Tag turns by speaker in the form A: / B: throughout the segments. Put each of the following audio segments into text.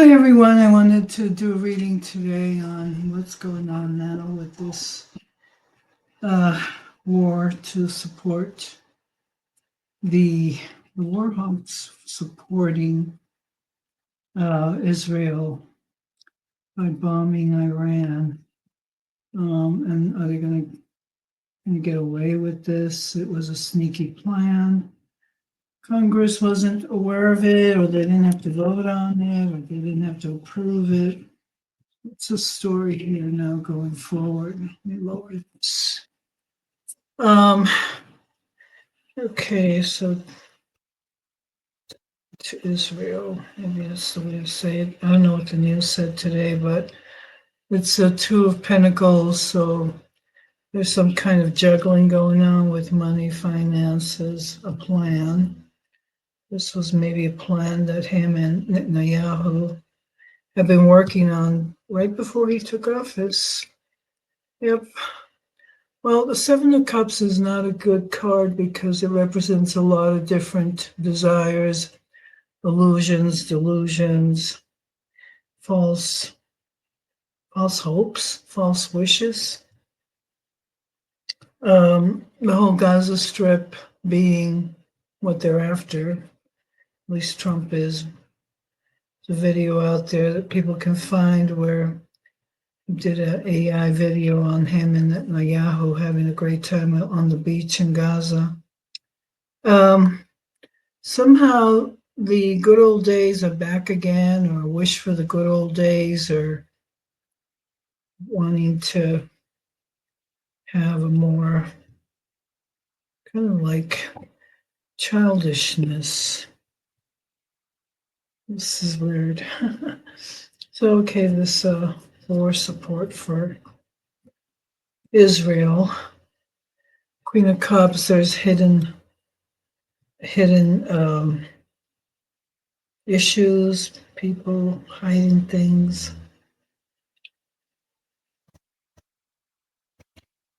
A: Hi everyone, I wanted to do a reading today on what's going on now with this war to support the war hawks supporting Israel by bombing Iran. And are they going to get away with this? It was a sneaky plan. Congress wasn't aware of it, or they didn't have to vote on it, or they didn't have to approve it. It's a story here now going forward. Let me lower this. Okay, so to Israel, maybe that's the way to say it. I don't know what the news said today, but it's a Two of Pentacles, so there's some kind of juggling going on with money, finances, a plan. This was maybe a plan that him and Netanyahu have been working on right before he took office. Yep. Well, the Seven of Cups is not a good card because it represents a lot of different desires, illusions, delusions, false hopes, false wishes. The whole Gaza Strip being what they're after, at least Trump is. There's a video out there that people can find where he did an AI video on him and Netanyahu having a great time on the beach in Gaza. Somehow the good old days are back again, or wish for the good old days, or wanting to have a more kind of like childishness. This is weird. So, okay, this war support for Israel. Queen of Cups, there's hidden issues, people hiding things.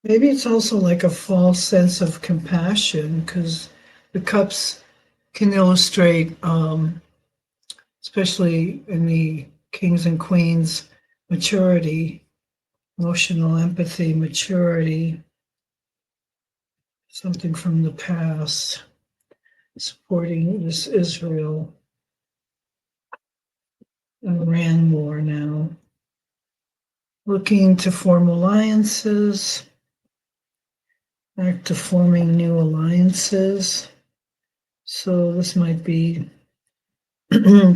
A: Maybe it's also like a false sense of compassion because the cups can illustrate, especially in the kings and queens, maturity, emotional empathy, maturity, something from the past, supporting this Israel Iran war now, looking to form alliances, back to forming new alliances. So this might be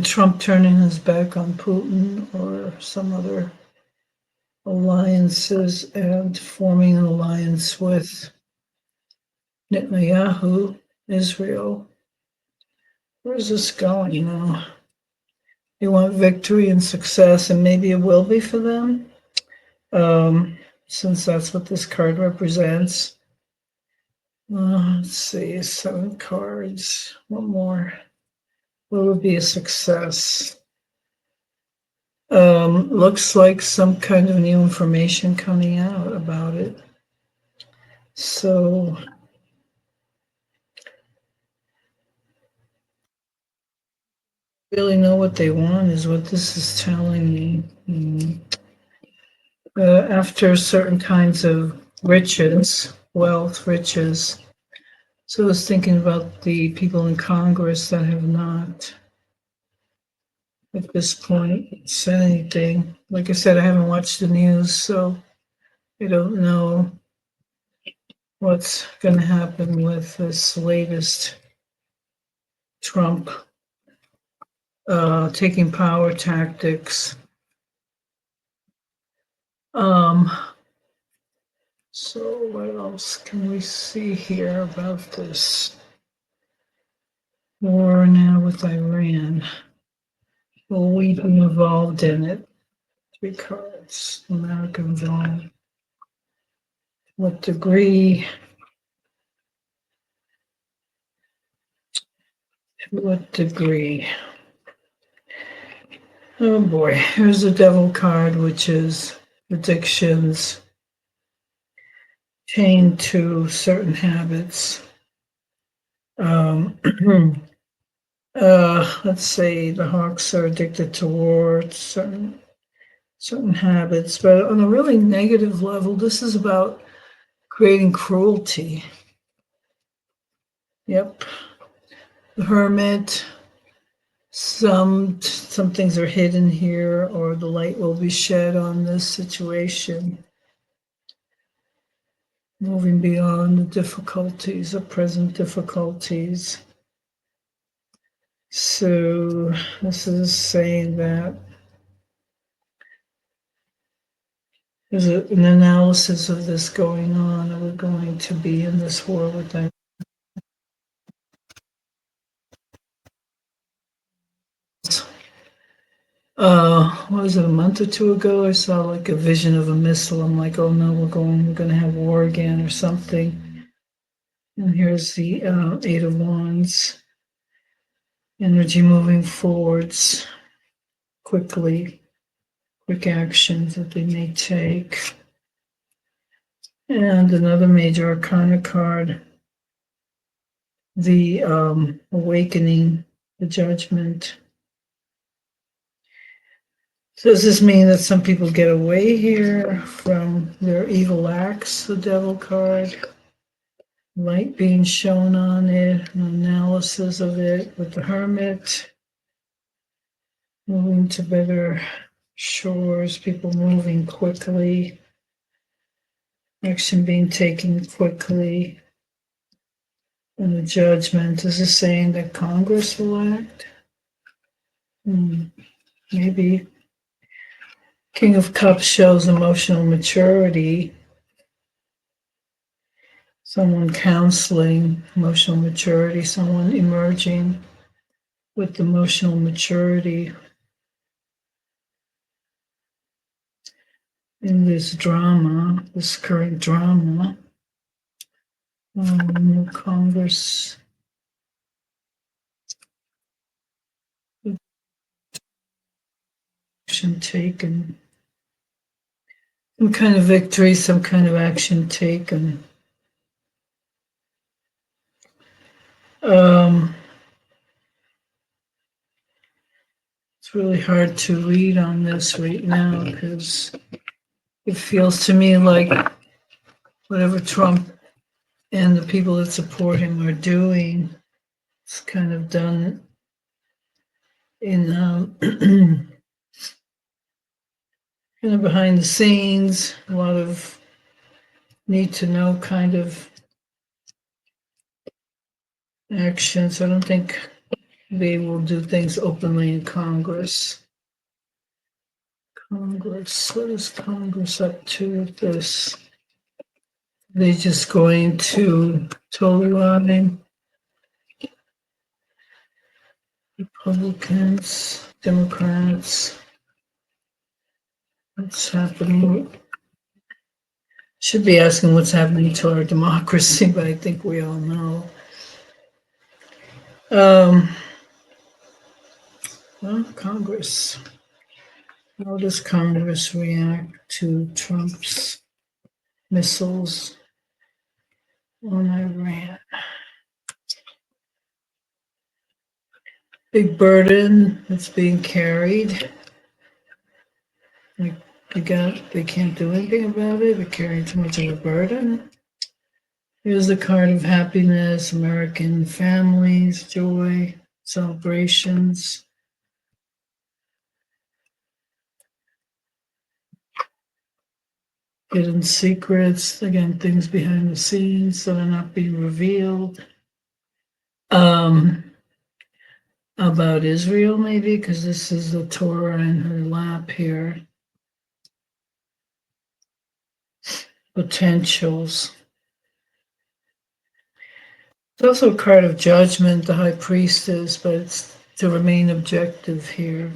A: Trump turning his back on Putin or some other alliances and forming an alliance with Netanyahu, Israel. Where's this going now? They want victory and success, and maybe it will be for them, since that's what this card represents. Let's see, 7 cards. One more. What would be a success? Looks like some kind of new information coming out about it. So really know what they want is what this is telling me. After certain kinds of riches, wealth, riches. So I was thinking about the people in Congress that have not, at this point, said anything. Like I said, I haven't watched the news, so I don't know what's going to happen with this latest Trump taking power tactics. So what else can we see here about this war now with Iran? Will we be involved in it? 3 cards. America involved. What degree? To what degree? Oh boy, here's the devil card, which is addictions, chained to certain habits. Let's say the hawks are addicted to war, certain habits, but on a really negative level, this is about creating cruelty. Yep. The hermit, some things are hidden here, or the light will be shed on this situation, moving beyond the difficulties, the present difficulties. So this is saying that there's an analysis of this going on, and we're going to be in this war with them. What was it, a month or two ago? I saw like a vision of a missile. I'm like, oh no, we're going to have war again or something. And here's the Eight of Wands, energy moving forwards quickly, quick actions that they may take. And another major arcana card, the awakening, the judgment. So does this mean that some people get away here from their evil acts, the devil card? Light being shown on it, an analysis of it with the hermit, moving to better shores, people moving quickly, action being taken quickly, and the judgment. Is this saying that Congress will act? Maybe. King of Cups shows emotional maturity, someone counseling emotional maturity, someone emerging with emotional maturity in this drama, this current drama. Congress, action taken, some kind of victory, some kind of action taken. It's really hard to read on this right now because it feels to me like whatever Trump and the people that support him are doing, it's kind of done in kind of behind the scenes, a lot of need to know kind of actions. I don't think they will do things openly in Congress. Congress, what is Congress up to with this? They're just going to toe the line. Republicans, Democrats. What's happening? Should be asking what's happening to our democracy, but I think we all know. Well, Congress. How does Congress react to Trump's missiles on Iran? Big burden that's being carried. Like they can't do anything about it. They're carrying too much of a burden. Here's the card of happiness, American families, joy, celebrations. Hidden secrets, again, things behind the scenes that are not being revealed. About Israel, maybe, because this is the Torah in her lap here. Potentials. It's also a card of judgment, the high priestess, but it's to remain objective here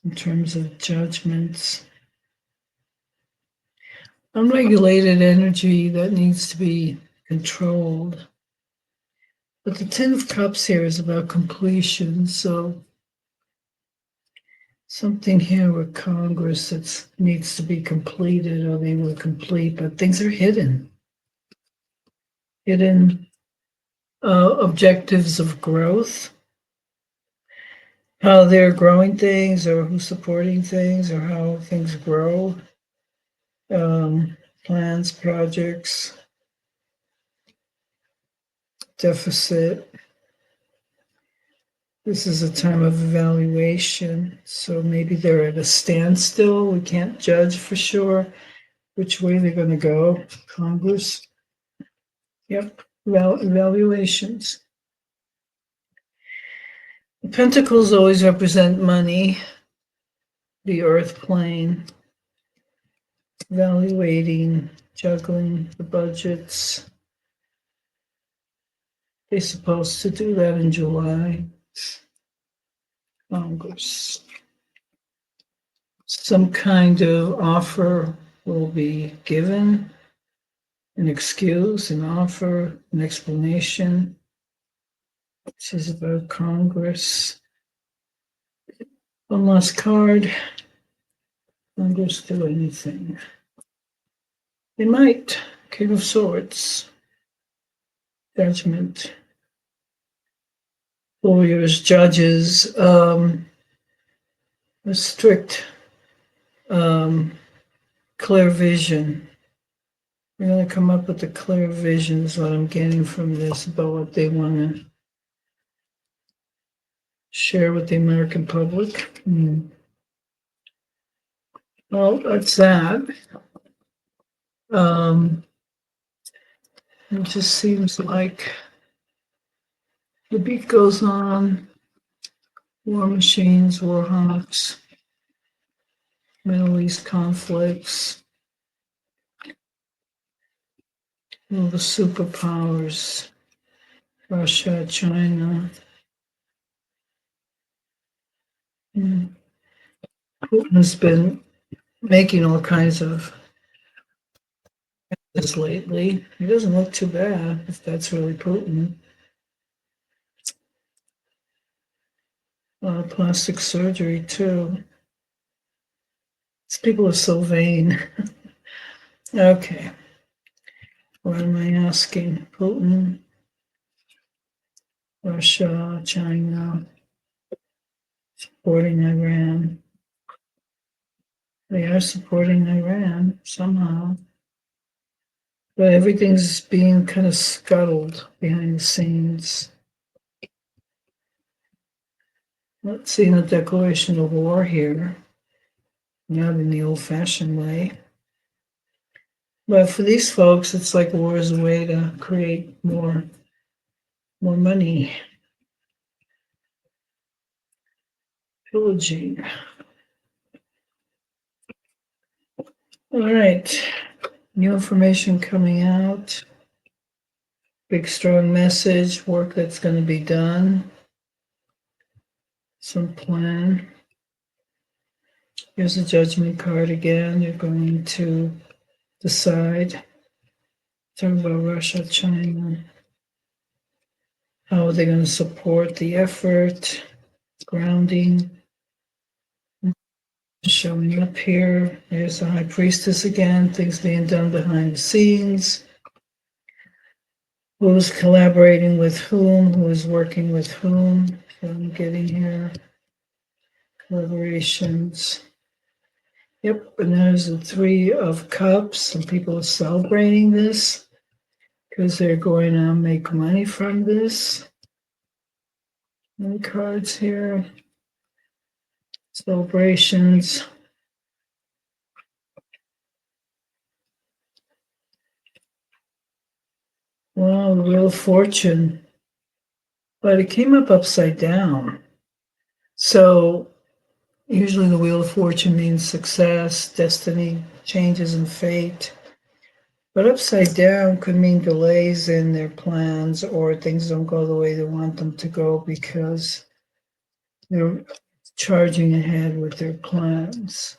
A: in terms of judgments. Unregulated energy that needs to be controlled. But the Ten of Cups here is about completion, so something here with Congress that needs to be completed, or they will complete, but things are hidden. Hidden objectives of growth, how they're growing things or who's supporting things or how things grow. Plans, projects, deficit. This is a time of evaluation, so maybe they're at a standstill. We can't judge for sure which way they're going to go. Congress. Yep. Well, evaluations. The pentacles always represent money, the earth plane, evaluating, juggling the budgets. They're supposed to do that in July. Congress. Some kind of offer will be given, an excuse, an offer, an explanation. This is about Congress. One last card. Congress do anything. They might. King of Swords. Judgment. Lawyers, judges, a strict clear vision. We're going to come up with a clear vision is what I'm getting from this about what they want to share with the American public. Well, that's that. It just seems like the beat goes on. War machines, war hawks, Middle East conflicts, all the superpowers, Russia, China. Putin's been making all kinds of this lately. He doesn't look too bad if that's really Putin. Plastic surgery too. These people are so vain. Okay. What am I asking? Putin, Russia, China, supporting Iran. They are supporting Iran somehow. But everything's being kind of scuttled behind the scenes. Not seeing a declaration of war here, not in the old-fashioned way. But for these folks, it's like war is a way to create more money. Pillaging. All right. New information coming out. Big, strong message, work that's going to be done. Some plan. Here's a judgment card again. You're going to decide. Talk about Russia, China. How are they going to support the effort? Grounding. Showing up here. There's the High Priestess again. Things being done behind the scenes. Who's collaborating with whom? Who is working with whom? So I'm getting here. Collaborations. Yep, and there's the Three of Cups. Some people are celebrating this because they're going to make money from this. Any cards here? Celebrations. Wow, the Wheel of Fortune. But it came up upside down. So usually the Wheel of Fortune means success, destiny, changes in fate. But upside down could mean delays in their plans or things don't go the way they want them to go because they're charging ahead with their plans.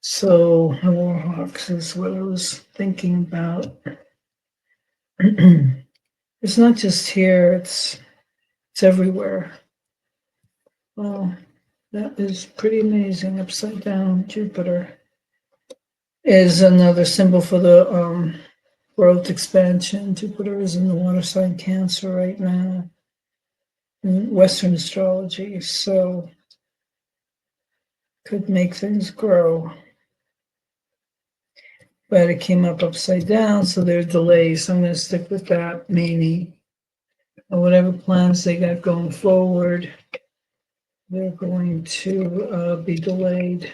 A: So Warhawks is what I was thinking about. It's not just here, it's everywhere. Well, that is pretty amazing. Upside down Jupiter is another symbol for the growth expansion. Jupiter is in the water sign Cancer right now. in Western astrology, so could make things grow. But it came up upside down, so there are delays. So I'm going to stick with that, maybe. Or whatever plans they got going forward, they're going to be delayed.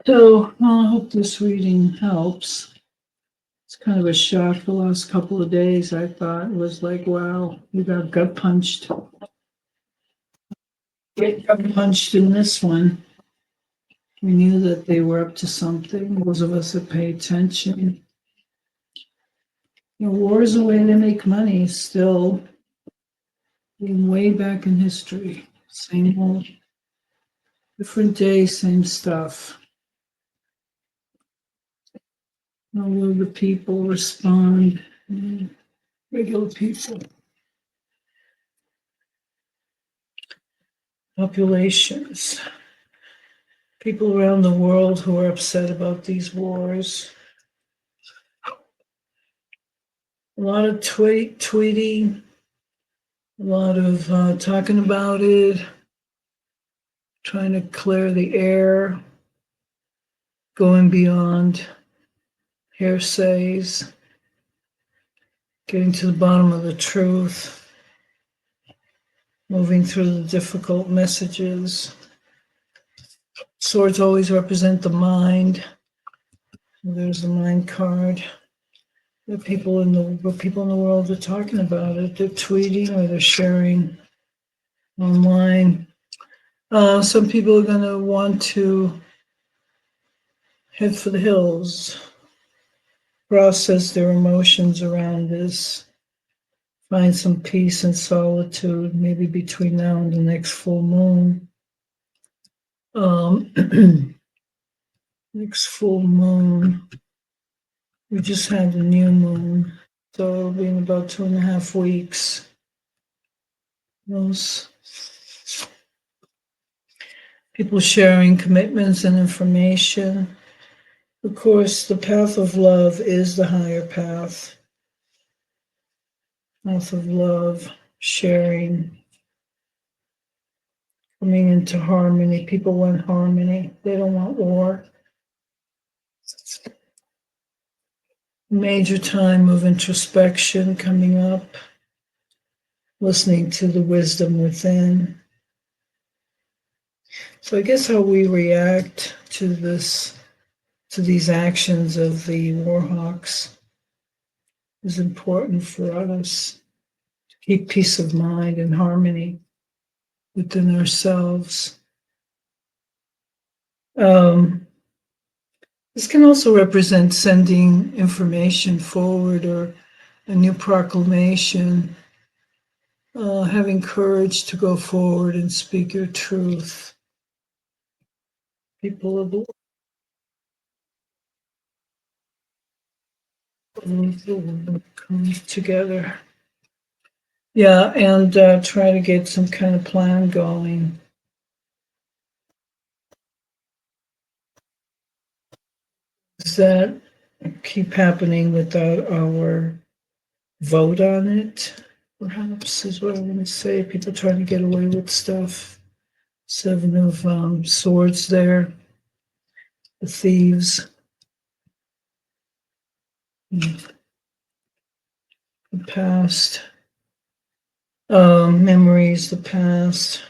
A: So I hope this reading helps. It's kind of a shock the last couple of days. I thought it was like, wow, you got gut punched. Get gut punched in this one. We knew that they were up to something. Those of us that pay attention. War is a way to make money still. Way back in history. Same old, different day, same stuff. How will the people respond? Regular people. Populations. People around the world who are upset about these wars. A lot of tweeting, a lot of talking about it, trying to clear the air, going beyond hearsays, getting to the bottom of the truth, moving through the difficult messages. Swords always represent the mind. There's the mind card. The people in the world are talking about it. They're tweeting or they're sharing online. Some people are going to want to head for the hills, process their emotions around this, find some peace and solitude, maybe between now and the next full moon. Next full moon. We just had the new moon, so it'll be in about 2.5 weeks. Those people sharing commitments and information. Of course, the path of love is the higher path. Path of love, sharing, coming into harmony. People want harmony. They don't want war. Major time of introspection coming up, listening to the wisdom within. So I guess how we react to these actions of the warhawks is important for us to keep peace of mind and harmony within ourselves. This can also represent sending information forward or a new proclamation, having courage to go forward and speak your truth. People of the world come together. Yeah, and try to get some kind of plan going. Does that keep happening without our vote on it? Perhaps is what I want to say. People trying to get away with stuff. 7 of Swords there. The thieves. The past. Memories, the past.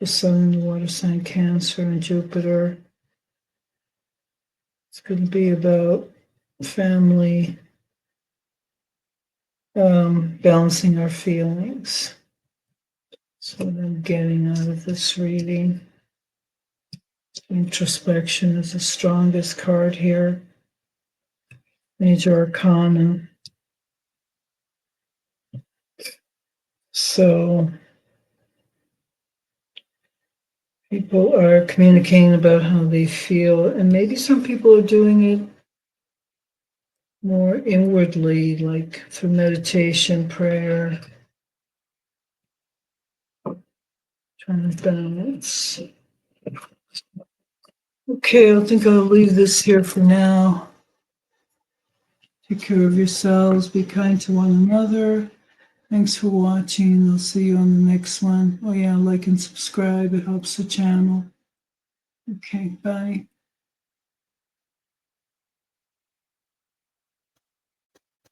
A: The sun, the water sign, Cancer, and Jupiter. It's going to be about family, balancing our feelings. So what I'm getting out of this reading. Introspection is the strongest card here. Major Arcana. So people are communicating about how they feel, and maybe some people are doing it more inwardly, like through meditation, prayer, trying to balance. Okay, I think I'll leave this here for now. Take care of yourselves, be kind to one another, Thanks for watching. I'll see you on the next one. Oh yeah, like and subscribe. It helps the channel. Okay, bye.